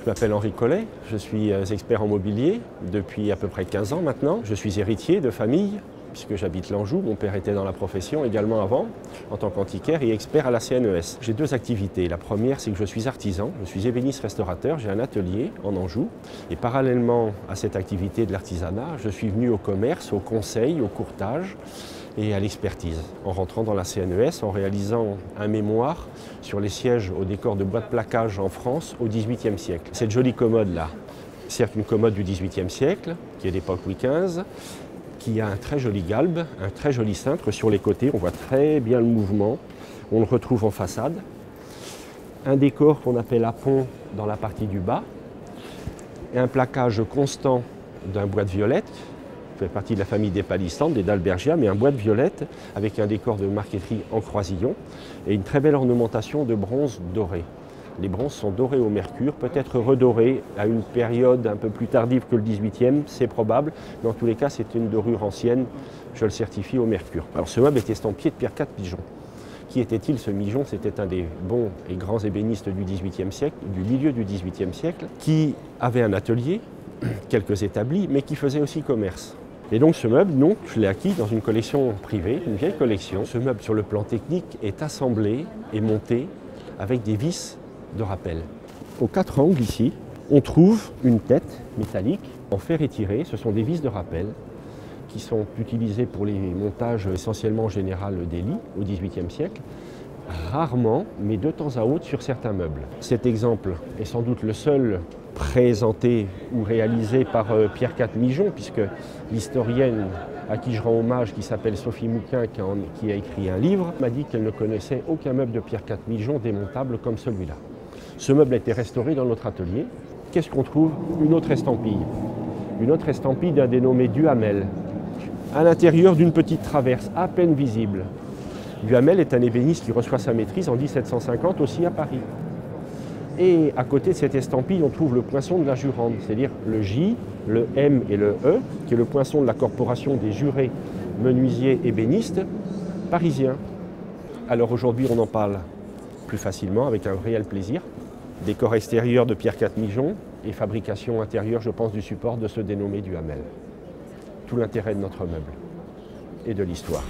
Je m'appelle Henri Collet, je suis expert en mobilier depuis à peu près 15 ans maintenant. Je suis héritier de famille puisque j'habite l'Anjou. Mon père était dans la profession également avant, en tant qu'antiquaire et expert à la CNES. J'ai deux activités. La première, c'est que je suis artisan, je suis ébéniste restaurateur, j'ai un atelier en Anjou. Et parallèlement à cette activité de l'artisanat, je suis venu au commerce, au conseil, au courtage et à l'expertise, en rentrant dans la CNES, en réalisant un mémoire sur les sièges au décor de bois de plaquage en France au XVIIIe siècle. Cette jolie commode-là, certes une commode du XVIIIe siècle, qui est d'époque Louis XV, qui a un très joli galbe, un très joli cintre sur les côtés, on voit très bien le mouvement, on le retrouve en façade. Un décor qu'on appelle à pont dans la partie du bas, et un plaquage constant d'un bois de violette, fait partie de la famille des palissantes, des Dalbergia, mais un bois de violette avec un décor de marqueterie en croisillon et une très belle ornementation de bronze doré. Les bronzes sont dorés au mercure, peut-être redorés à une période un peu plus tardive que le XVIIIe, c'est probable. Dans tous les cas, c'est une dorure ancienne, je le certifie, au mercure. Alors ce meuble est estampillé de Pierre IV Migeon. Qui était-il ce Migeon? C'était un des bons et grands ébénistes du XVIIIe siècle, du milieu du XVIIIe siècle, qui avait un atelier, quelques établis, mais qui faisait aussi commerce. Et donc ce meuble, non, je l'ai acquis dans une collection privée, une vieille collection. Ce meuble, sur le plan technique, est assemblé et monté avec des vis de rappel. Aux quatre angles ici, on trouve une tête métallique en fer étiré. Ce sont des vis de rappel qui sont utilisées pour les montages essentiellement en général des lits au XVIIIe siècle. Rarement, mais de temps à autre sur certains meubles. Cet exemple est sans doute le seul présenté ou réalisé par Pierre IV Migeon, puisque l'historienne à qui je rends hommage, qui s'appelle Sophie Mouquin, qui a écrit un livre, m'a dit qu'elle ne connaissait aucun meuble de Pierre IV Migeon démontable comme celui-là. Ce meuble a été restauré dans notre atelier. Qu'est-ce qu'on trouve? Une autre estampille. Une autre estampille d'un dénommé Duhamel, à l'intérieur d'une petite traverse à peine visible. Duhamel est un ébéniste qui reçoit sa maîtrise en 1750 aussi à Paris. Et à côté de cette estampille, on trouve le poinçon de la jurande, c'est-à-dire le J, le M et le E, qui est le poinçon de la corporation des jurés menuisiers ébénistes parisiens. Alors aujourd'hui, on en parle plus facilement, avec un réel plaisir. Décor extérieur de Pierre IV Migeon et fabrication intérieure, je pense, du support de ce dénommé Duhamel. Tout l'intérêt de notre meuble et de l'histoire.